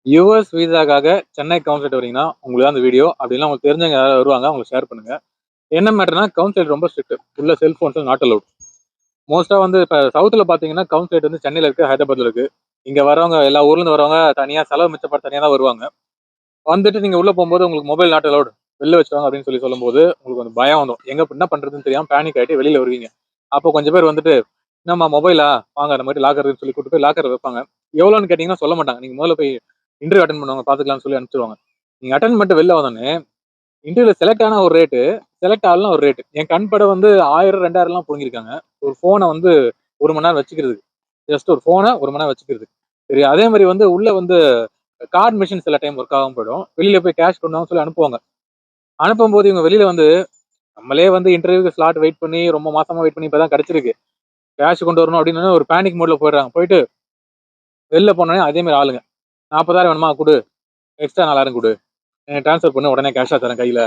US விசாக்காக Chennai consulate வரீங்கன்னா உங்களுக்கு தான் அந்த வீடியோ. அப்படின்னா உங்களுக்கு தெரிஞ்சவங்க யாராவது வருவாங்க, அவங்களுக்கு ஷேர் பண்ணுங்க. என்ன மேட்டர்னா கவுன்சிலேட் ரொம்ப ஸ்ட்ரிக்ட். உள்ள செல்ஃபோன்ஸ் நாட் அலவுட். மோஸ்டா வந்து இப்போ சவுத்தில் பார்த்தீங்கன்னா கவுன்சிலேட் வந்து சென்னையில் இருக்கு, ஹைதராபாத்ல இருக்கு. இங்க வரவங்க எல்லா ஊர்ல இருந்து வரவங்க தனியா செலவு மிச்சப்பட தனியா தான் வருவாங்க. வந்துட்டு நீங்க உள்ள போகும்போது உங்களுக்கு மொபைல் நாட் அலவுட், வெளில வச்சுவாங்க அப்படின்னு சொல்லும்போது உங்களுக்கு வந்து பயம் வந்துடும். எங்க என்ன பண்றதுன்னு தெரியாம பேனிக் ஆகிட்டு வெளியில வருவீங்க. அப்போ கொஞ்சம் பேர் வந்துட்டு என்னம்மா மொபைலா வாங்க அந்த மாதிரி லாக்கர் சொல்லி கூட்டு போய் லாக்கர் வைப்பாங்க. எவ்வளோன்னு கேட்டீங்கன்னா சொல்ல மாட்டாங்க. நீங்க முதல்ல போய் இன்டர்வியூ அட்டன் பண்ணுவாங்க, பாத்துக்கலாம்னு சொல்லி அனுப்பிச்சிருவாங்க. நீங்க அட்டன் பண்ணிட்டு வெளில வந்தோடனே இன்டர்வியூல செலக்ட் ஆன ஒரு ரேட்டு, செலக்ட் ஆகலாம் ஒரு ரேட்டு. என் கண் பட வந்து 1000 2000 புடுங்கிருக்காங்க. ஒரு போனை வந்து 1 மணி நேரம் வச்சுக்கிறது. ஜஸ்ட் ஒரு போனை 1 மணி நேரம் வச்சுக்கிறது. சரி, அதே மாதிரி வந்து உள்ள வந்து கார்டு மிஷின் சில டைம் ஒர்க் ஆகாம போயிடும். வெளியில போய் கேஷ் கொண்டு வாங்க சொல்லி அனுப்புவாங்க. அனுப்பும்போது இவங்க வெளியில வந்து நம்மளே வந்து இன்டர்வியூக்கு ஸ்லாட் வெயிட் பண்ணி ரொம்ப மாசமா வெயிட் பண்ணி இப்பதான் கிடைச்சிருக்கு. கேஷ் கொண்டு வரணும் அப்படின்னு ஒரு பேனிக் மோட்ல போயிடுறாங்க. போயிட்டு வெளில போனோடனே அதே மாதிரி ஆளுங்க 40,000 வேணுமா கொடு, எக்ஸ்ட்ரா 4000 கொடு, ட்ரான்ஸ்ஃபர் பண்ணி உடனே கேஷா தரேன் கையில.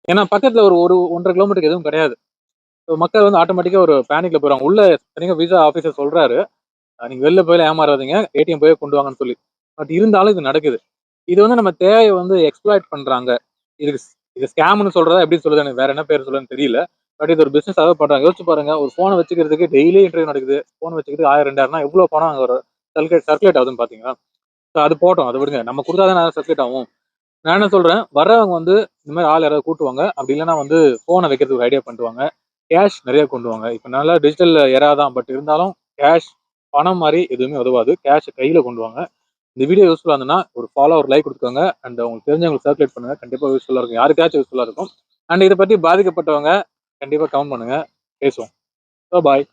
ஏன்னா பக்கத்துல ஒரு ஒரு 1.5 கிலோமீட்டருக்கு எதுவும் கிடையாது. மக்கள் வந்து ஆட்டோமேட்டிக்கா ஒரு பேனிக்ல போறாங்க. உள்ள தனியாக விசா ஆஃபீஸர் சொல்றாரு, நீங்க வெளில போயில ஏமாறாதீங்க, ஏடிஎம் போய் கொண்டு வாங்கன்னு சொல்லி. பட் இருந்தாலும் இது நடக்குது. இது வந்து நம்ம தேவையை வந்து எக்ஸ்ப்ளாய்ட் பண்றாங்க. இதுக்கு இது ஸ்கேம்னு சொல்றதா எப்படி சொல்றது, எனக்கு வேற என்ன பேர் சொல்லுன்னு தெரியல. பட் இது ஒரு பிசினஸாவே பண்றாங்க. யோசிச்சு பாருங்க, ஒரு போனை வச்சுக்கிறதுக்கு டெய்லி இன்டர்வியூ நடக்குது. போன் வச்சுக்கிறதுக்கு 1000 2000 எவ்வளவு பணம் அங்க ஒரு சர்க்குலேட் ஆகுதுன்னு பாத்தீங்களா? அது போட்டோம், அதை விடுங்க. நம்ம கொடுத்தாதான் சர்க்குலேட் ஆகும். நான் என்ன சொல்றேன், வர்றவங்க வந்து இந்த மாதிரி ஆள் யாராவது கூட்டுவாங்க. அப்படி இல்லைன்னா வந்து போனை வைக்கிறதுக்கு ஒரு ஐடியா பண்ணுவாங்க. கேஷ் நிறைய கொண்டு வாங்க. இப்போ நல்லா டிஜிட்டல் எரா தான். பட் இருந்தாலும் கேஷ், பணம் மாதிரி எதுவுமே உதவாது. கேஷ் கையில கொண்டு வாங்க. இந்த வீடியோ யூஸ்ஃபுல்லா இருந்ததுன்னா ஒரு ஃபாலோ, ஒரு லைக் கொடுத்துக்கோங்க. அண்ட் உங்களுக்கு தெரிஞ்சவங்களுக்கு சர்க்குலேட் பண்ணுங்க. கண்டிப்பா யூஸ்ஃபுல்லா இருக்கும். யாருக்காச்சும் யூஸ்ஃபுல்லா இருக்கும். அண்ட் இதை பத்தி பாதிக்கப்பட்டவங்க கண்டிப்பா கமெண்ட் பண்ணுங்க, பேசுவோம். பாய்.